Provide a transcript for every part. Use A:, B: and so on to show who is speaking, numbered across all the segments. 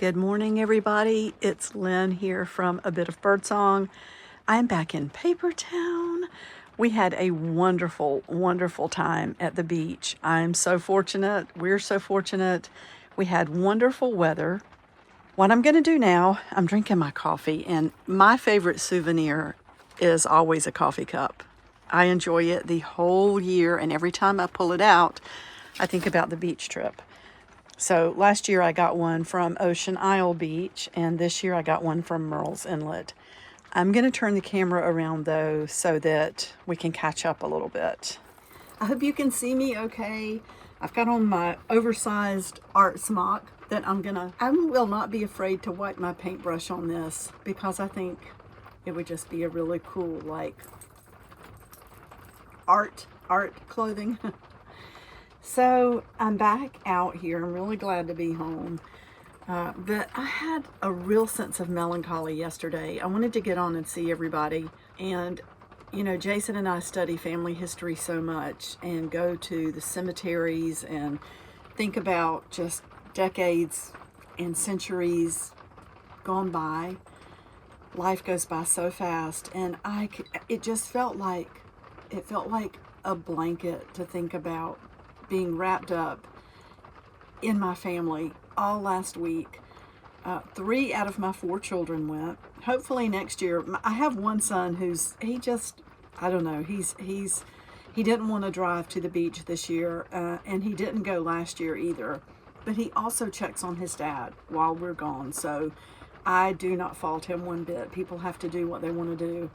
A: Good morning, everybody. It's Lynn here from A Bit of Birdsong. I'm back in Papertown. We had a wonderful, wonderful time at the beach. I'm so fortunate. We're so fortunate. We had wonderful weather. What I'm going to do now, I'm drinking my coffee, and my favorite souvenir is always a coffee cup. I enjoy it the whole year, and every time I pull it out, I think about the beach trip. So last year I got one from Ocean Isle Beach, and this year I got one from Murrells Inlet. I'm going to turn the camera around though so that we can catch up a little bit. I hope you can see me okay. I've got on my oversized art smock that I will not be afraid to wipe my paintbrush on this because I think it would just be a really cool, like, art clothing. So I'm back out here. I'm really glad to be home. But I had a real sense of melancholy yesterday. I wanted to get on and see everybody. And, you know, Jason and I study family history so much and go to the cemeteries and think about just decades and centuries gone by. Life goes by so fast. And it just felt like a blanket to think about being wrapped up in my family all last week. 3 out of my 4 children went. Hopefully next year, I have one son he didn't want to drive to the beach this year, and he didn't go last year either. But he also checks on his dad while we're gone, so I do not fault him one bit. People have to do what they want to do.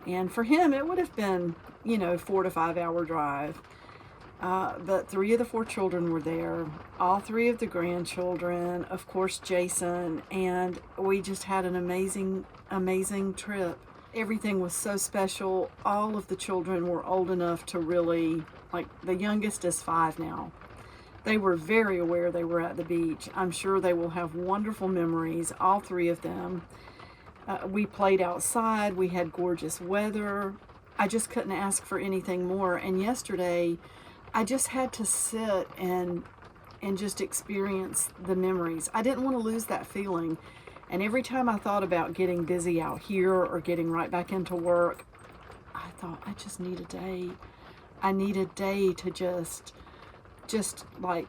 A: And for him, it would have been, 4 to 5 hour drive. But 3 of the 4 children were there, all 3 of the grandchildren, of course Jason, and we just had an amazing, amazing trip. Everything was so special. All of the children were old enough to really, like, the youngest is 5 now. They were very aware they were at the beach. I'm sure they will have wonderful memories, all 3 of them. We played outside. We had gorgeous weather. I just couldn't ask for anything more. And yesterday, I just had to sit and just experience the memories. I didn't want to lose that feeling. And every time I thought about getting busy out here or getting right back into work, I thought, I just need a day. I need a day to just like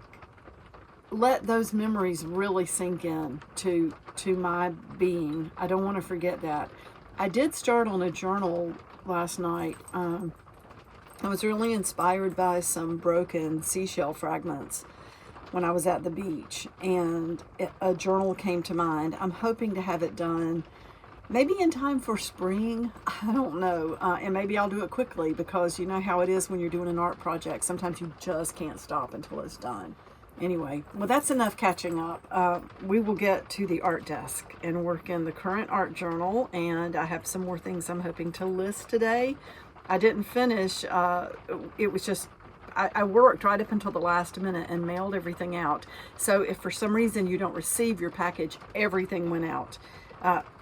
A: let those memories really sink in to my being. I don't want to forget that. I did start on a journal last night. I was really inspired by some broken seashell fragments when I was at the beach, and a journal came to mind. I'm hoping to have it done maybe in time for spring. I don't know. And maybe I'll do it quickly because you know how it is when you're doing an art project. Sometimes you just can't stop until it's done. Anyway, well, that's enough catching up. We will get to the art desk and work in the current art journal, and I have some more things I'm hoping to list today. I didn't finish. It was just, I worked right up until the last minute and mailed everything out. So if for some reason you don't receive your package, everything went out.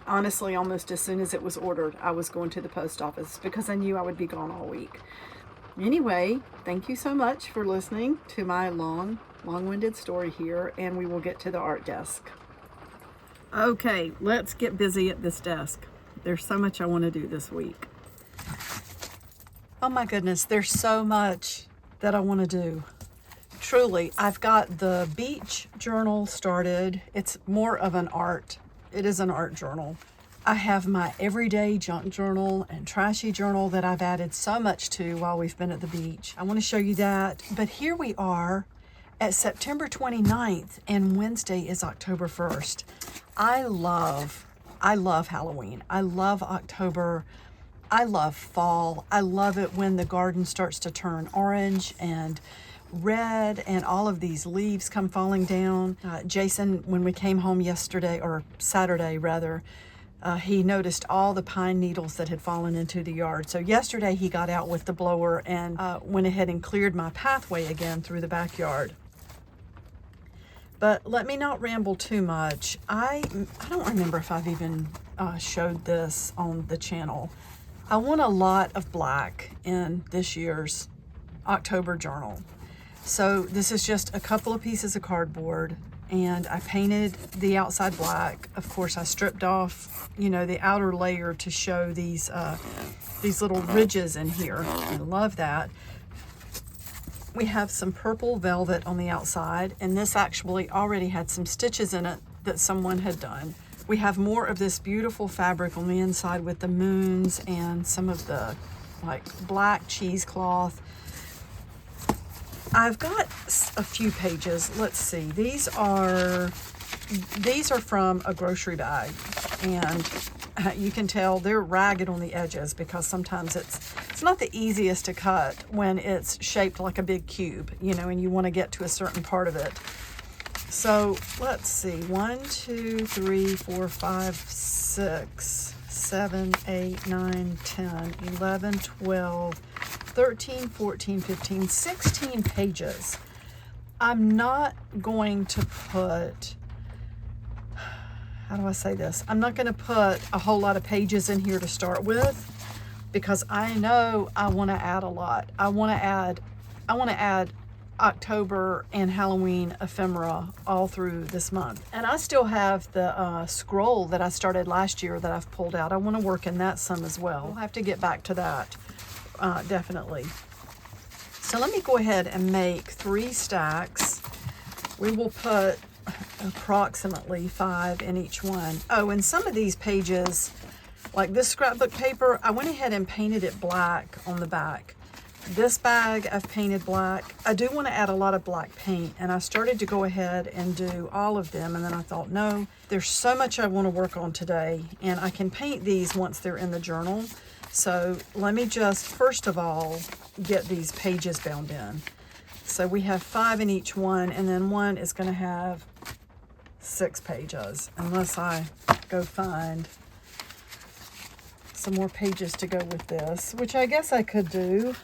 A: Honestly, almost as soon as it was ordered, I was going to the post office because I knew I would be gone all week. Anyway, thank you so much for listening to my long-winded story here, and we will get to the art desk. Okay, let's get busy at this desk. There's so much I want to do this week. Oh my goodness, there's so much that I want to do. Truly, I've got the beach journal started. It's more of an art. It is an art journal. I have my everyday junk journal and trashy journal that I've added so much to while we've been at the beach. I want to show you that. But here we are at September 29th, and Wednesday is October 1st. I love Halloween. I love October. I love fall. I love it when the garden starts to turn orange and red and all of these leaves come falling down. Jason, when we came home yesterday, or Saturday rather, he noticed all the pine needles that had fallen into the yard. So yesterday he got out with the blower and went ahead and cleared my pathway again through the backyard. But let me not ramble too much. I don't remember if I've even showed this on the channel. I want a lot of black in this year's October journal. So this is just a couple of pieces of cardboard and I painted the outside black. Of course, I stripped off, you know, the outer layer to show these little ridges in here. I love that. We have some purple velvet on the outside, and this actually already had some stitches in it that someone had done. We have more of this beautiful fabric on the inside with the moons and some of the like black cheesecloth. I've got a few pages. Let's see. These are from a grocery bag, and you can tell they're ragged on the edges because sometimes it's not the easiest to cut when it's shaped like a big cube, you know, and you want to get to a certain part of it. So let's see, 1, 2, 3, 4, 5, 6, 7, 8, 9, 10, 11, 12, 13, 14, 15, 16 pages. I'm not going to put, how do I say this? I'm not going to put a whole lot of pages in here to start with because I know I want to add a lot. I want to add October and Halloween ephemera all through this month. And I still have the scroll that I started last year that I've pulled out. I want to work in that some as well. We'll have to get back to that, definitely. So let me go ahead and make 3 stacks. We will put approximately 5 in each one. Oh, and some of these pages, like this scrapbook paper, I went ahead and painted it black on the back. This bag I've painted black. I do want to add a lot of black paint, and I started to go ahead and do all of them, and then I thought, no, there's so much I want to work on today, and I can paint these once they're in the journal. So let me just, first of all, get these pages bound in. So we have 5 in each one, and then one is going to have 6 pages, unless I go find some more pages to go with this, which I guess I could do.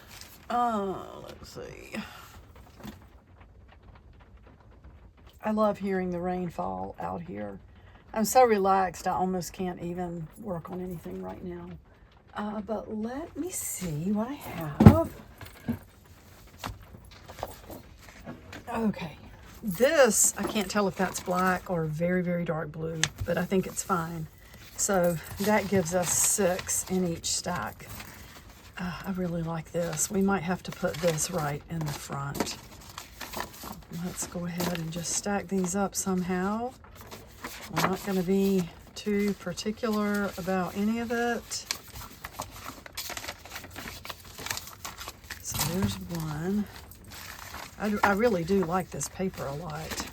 A: Let's see. I love hearing the rain fall out here. I'm so relaxed, I almost can't even work on anything right now. But let me see what I have. Okay. This, I can't tell if that's black or very, very dark blue, but I think it's fine. So that gives us 6 in each stack. I really like this. We might have to put this right in the front. Let's go ahead and just stack these up somehow. I'm not going to be too particular about any of it. So there's one. I really do like this paper a lot,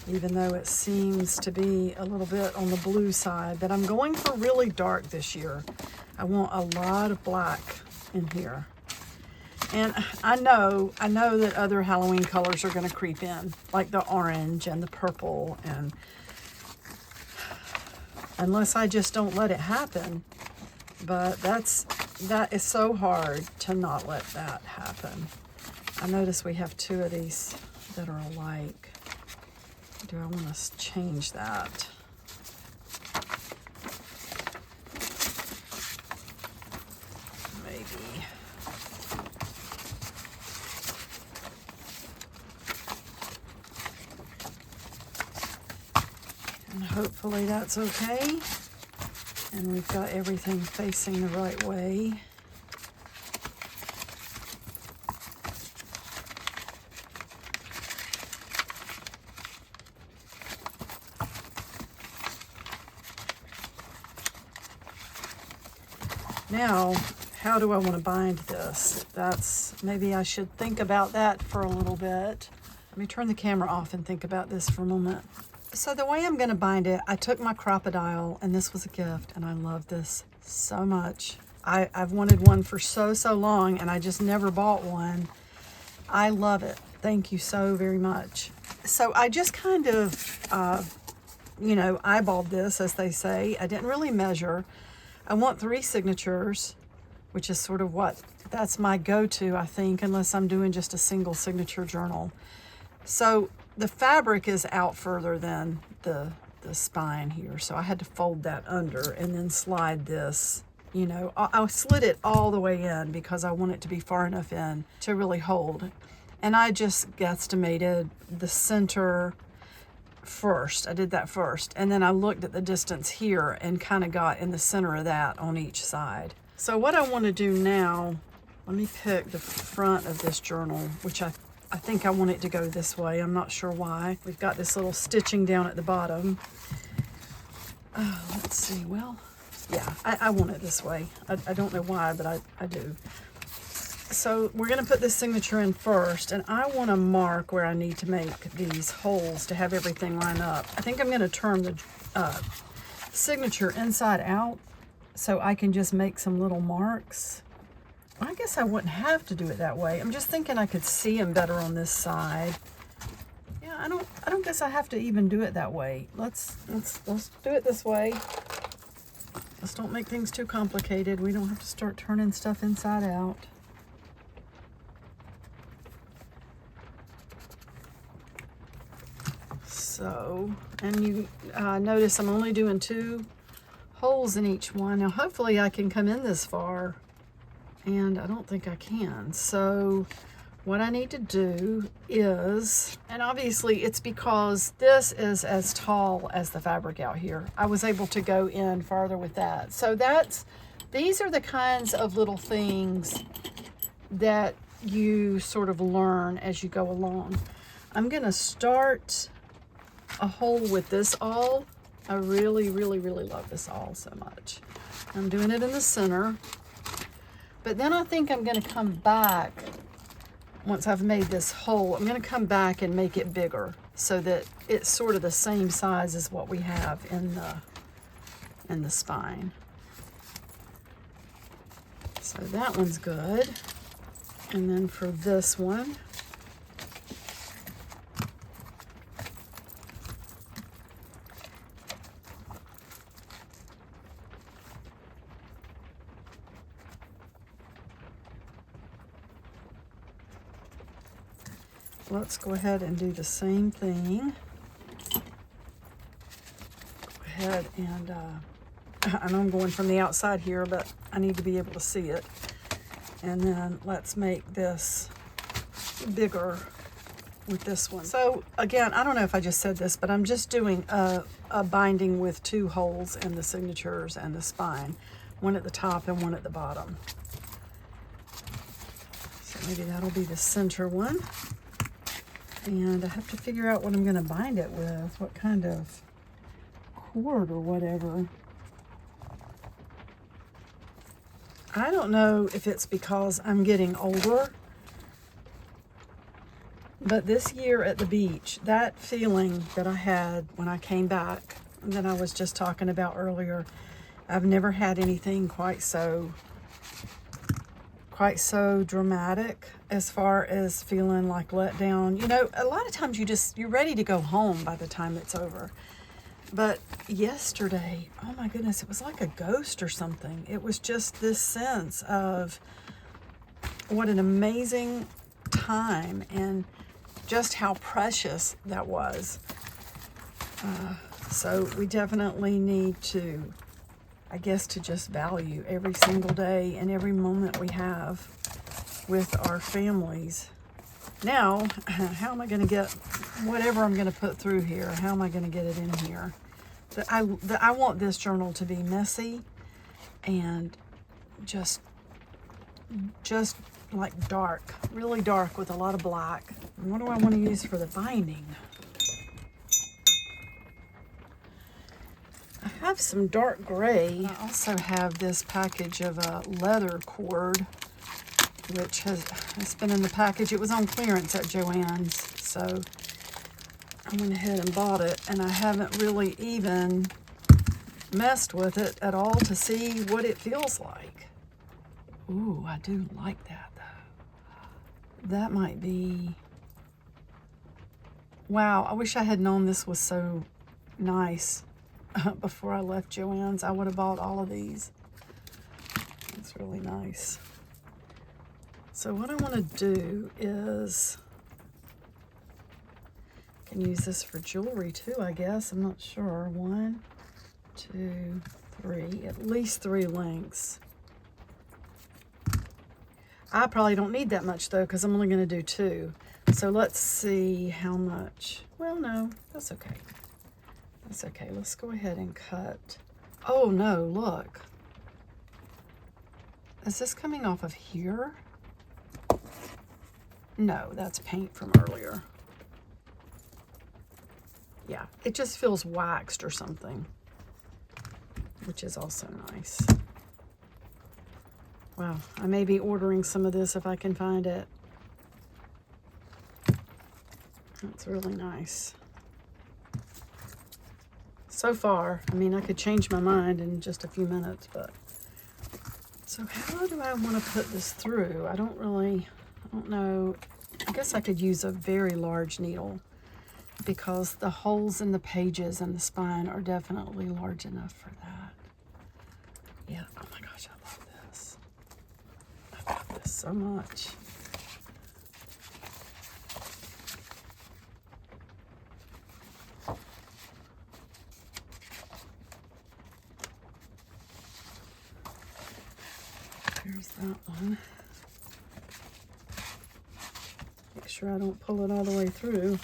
A: even though it seems to be a little bit on the blue side, but I'm going for really dark this year. I want a lot of black in here. And I know that other Halloween colors are going to creep in, like the orange and the purple, and unless I just don't let it happen. But that is so hard to not let that happen. I notice we have 2 of these that are alike. Do I want to change that? Maybe. And hopefully that's okay. And we've got everything facing the right way. Now, how do I want to bind this? Maybe I should think about that for a little bit. Let me turn the camera off and think about this for a moment. So the way I'm going to bind it, I took my crocodile, and this was a gift, and I love this so much. I've wanted one for so long, and I just never bought one. I love it. Thank you so very much. So I just kind of, eyeballed this, as they say. I didn't really measure. I want 3 signatures, which is sort of that's my go-to, I think, unless I'm doing just a single signature journal. So the fabric is out further than the spine here, so I had to fold that under and then slide this. I slid it all the way in because I want it to be far enough in to really hold. And I just guesstimated the center first. I did that first. And then I looked at the distance here and kind of got in the center of that on each side. So what I want to do now, let me pick the front of this journal, which I think I want it to go this way. I'm not sure why. We've got this little stitching down at the bottom. Let's see, well, yeah, I want it this way. I don't know why, but I do. So we're going to put this signature in first, and I want to mark where I need to make these holes to have everything line up. I think I'm going to turn the signature inside out so I can just make some little marks. I guess I wouldn't have to do it that way. I'm just thinking I could see them better on this side. Yeah, I don't guess I have to even do it that way. Let's do it this way. Let's don't make things too complicated. We don't have to start turning stuff inside out. So, and you notice I'm only doing 2 holes in each one. Now, hopefully I can come in this far, and I don't think I can. So what I need to do is, and obviously it's because this is as tall as the fabric out here. I was able to go in farther with that. So these are the kinds of little things that you sort of learn as you go along. I'm gonna start a hole with this awl. I really, really, really love this awl so much. I'm doing it in the center, but then I think I'm going to come back once I've made this hole. I'm going to come back and make it bigger so that it's sort of the same size as what we have in the spine. So that one's good. And then for this one, let's go ahead and do the same thing. Go ahead and, I know I'm going from the outside here, but I need to be able to see it. And then let's make this bigger with this one. So again, I don't know if I just said this, but I'm just doing a binding with 2 holes in the signatures and the spine. One at the top and one at the bottom. So maybe that'll be the center one. And I have to figure out what I'm going to bind it with, what kind of cord or whatever. I don't know if it's because I'm getting older, but this year at the beach, that feeling that I had when I came back, that I was just talking about earlier, I've never had anything quite so dramatic as far as feeling like let down. You know, a lot of times you're ready to go home by the time it's over. But yesterday, oh my goodness, it was like a ghost or something. It was just this sense of what an amazing time and just how precious that was. So we definitely need to, I guess, to just value every single day and every moment we have with our families. Now, how am I going to get whatever I'm going to put through here? How am I going to get it in here? I want this journal to be messy and just like dark, really dark with a lot of black. And what do I want to use for the binding? I have some dark gray. I also have this package of leather cord, which has been in the package. It was on clearance at Joann's, so I went ahead and bought it, and I haven't really even messed with it at all to see what it feels like. Ooh, I do like that though. That might be, wow, I wish I had known this was so nice before I left Joann's. I would have bought all of these. It's really nice. So what I want to do is, I can use this for jewelry too, I guess. I'm not sure. 1, 2, 3, at least 3 lengths. I probably don't need that much though, because I'm only going to do 2. So let's see how much. Well, no, that's okay. That's okay. Let's go ahead and cut. Oh no, look. Is this coming off of here? No, that's paint from earlier. Yeah, it just feels waxed or something, which is also nice. Wow, I may be ordering some of this if I can find it. That's really nice. So far, I mean, I could change my mind in just a few minutes, but. So how do I want to put this through? I don't know. I guess I could use a very large needle because the holes in the pages and the spine are definitely large enough for that. Yeah, oh my gosh, I love this. I love this so much. Here's that one. Make sure I don't pull it all the way through.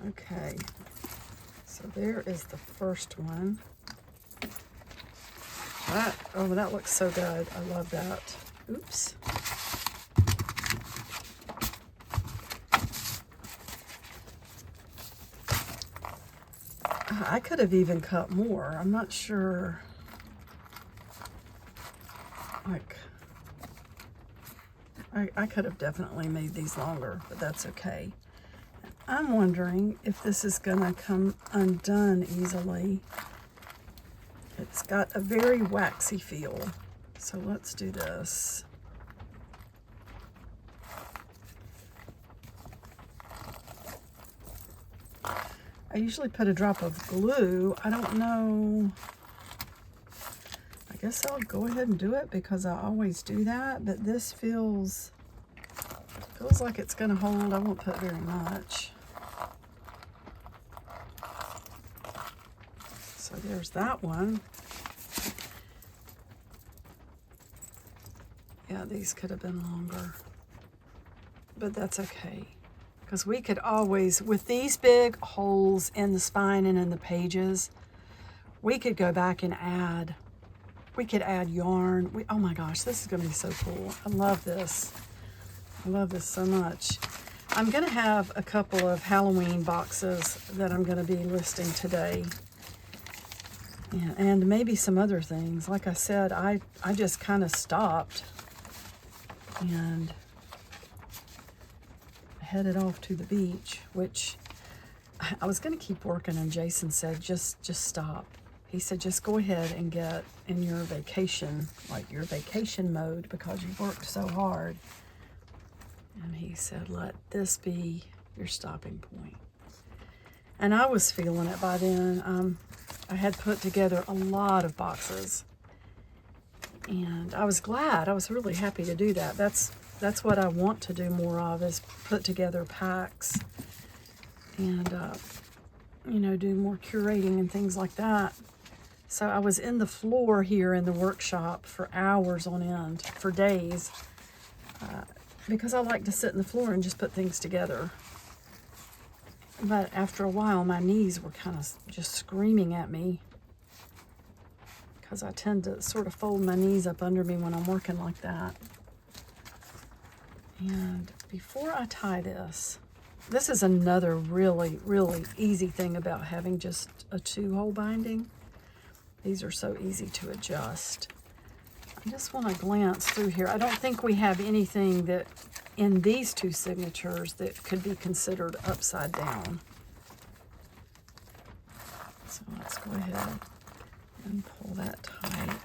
A: Okay, so there is the first one. That looks so good. I love that. Oops. I could have even cut more. I'm not sure. Like, I could have definitely made these longer, but that's okay. I'm wondering if this is gonna come undone easily. It's got a very waxy feel. So let's do this. I usually put a drop of glue. I don't know. I guess I'll go ahead and do it because I always do that, but this feels like it's gonna hold. I won't put very much. So there's that one. Yeah, these could have been longer, but that's okay. Because we could always, with these big holes in the spine and in the pages, we could go back and add, we could add yarn. Oh my gosh, this is gonna be so cool. I love this. I love this so much. I'm gonna have a couple of Halloween boxes that I'm gonna be listing today. Yeah, and maybe some other things. Like I said, I just kind of stopped and headed off to the beach, which I was going to keep working, and Jason said, just stop. He said, just go ahead and get in your vacation, like your vacation mode, because you've worked so hard. And he said, let this be your stopping point. And I was feeling it by then. I had put together a lot of boxes, and I was glad. I was really happy to do that. That's what I want to do more of, is put together packs and, you know, do more curating and things like that. So I was in the floor here in the workshop for hours on end, for days, because I like to sit in the floor and just put things together. But after a while, my knees were kind of just screaming at me, because I tend to sort of fold my knees up under me when I'm working like that. And before I tie this is another really, really easy thing about having just a 2-hole binding. These are so easy to adjust. I just want to glance through here. I don't think we have anything that in these 2 signatures that could be considered upside down. So let's go ahead and pull that tight.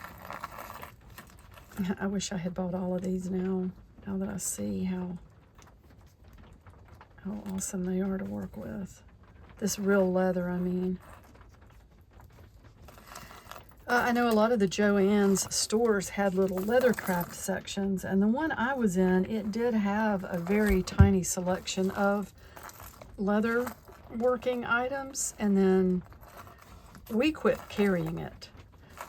A: I wish I had bought all of these now that I see how awesome they are to work with. This real leather, I mean. I know a lot of the Joann's stores had little leather craft sections, and the one I was in, it did have a very tiny selection of leather working items, and then we quit carrying it.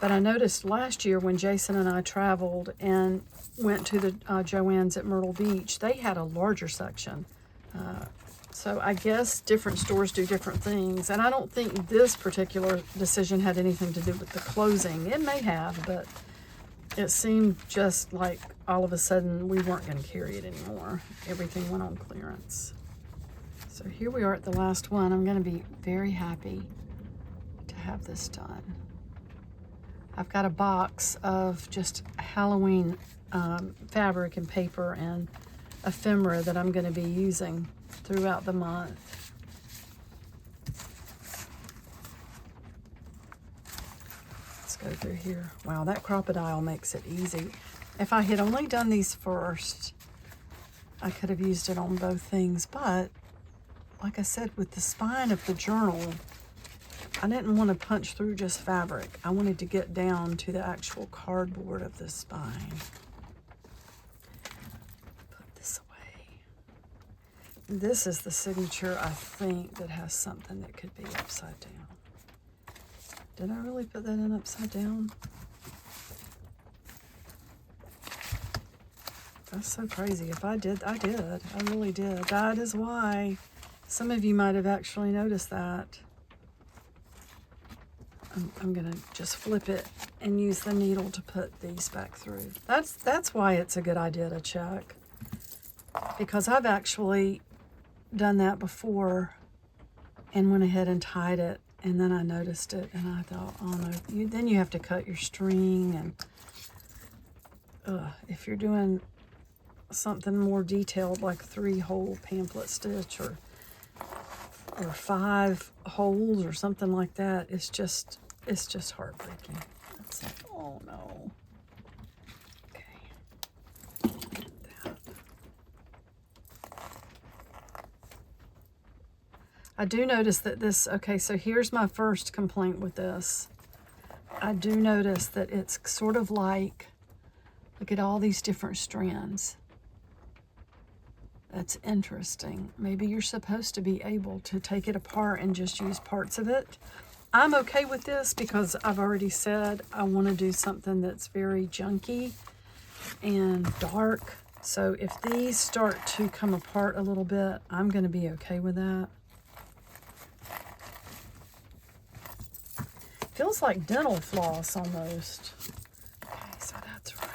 A: But I noticed last year when Jason and I traveled and went to the Joann's at Myrtle Beach, they had a larger section. So I guess different stores do different things. And I don't think this particular decision had anything to do with the closing. It may have, but it seemed just like all of a sudden we weren't going to carry it anymore. Everything went on clearance. So here we are at the last one. I'm going to be very happy to have this done. I've got a box of just Halloween fabric and paper and ephemera that I'm going to be using throughout the month. Let's go through here. Wow, that crocodile makes it easy. If I had only done these first, I could have used it on both things, but like I said, with the spine of the journal, I didn't want to punch through just fabric. I wanted to get down to the actual cardboard of the spine. Put this away. This is the signature, I think, that has something that could be upside down. Did I really put that in upside down? That's so crazy. If I did, I did. I really did. That is why some of you might have actually noticed that. I'm gonna just flip it and use the needle to put these back through. That's why it's a good idea to check, because I've actually done that before and went ahead and tied it, and then I noticed it and I thought, oh no, then you have to cut your string, and if you're doing something more detailed like 3-hole pamphlet stitch or 5 holes or something like that, it's just heartbreaking. That's like, oh no. Okay. That. I do notice that this, okay, so here's my first complaint with this. I do notice that it's sort of like, look at all these different strands. That's interesting. Maybe you're supposed to be able to take it apart and just use parts of it. I'm okay with this because I've already said I want to do something that's very junky and dark. So if these start to come apart a little bit, I'm going to be okay with that. Feels like dental floss almost. Okay, so that's right.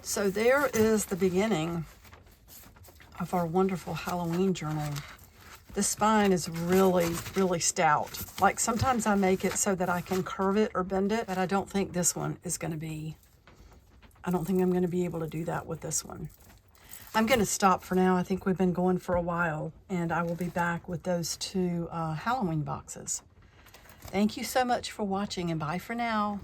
A: So there is the beginning of our wonderful Halloween journal. The spine is really, really stout. Like sometimes I make it so that I can curve it or bend it, but I don't think this one is going to be, I don't think I'm going to be able to do that with this one. I'm going to stop for now. I think we've been going for a while, and I will be back with those 2 Halloween boxes. Thank you so much for watching, and bye for now.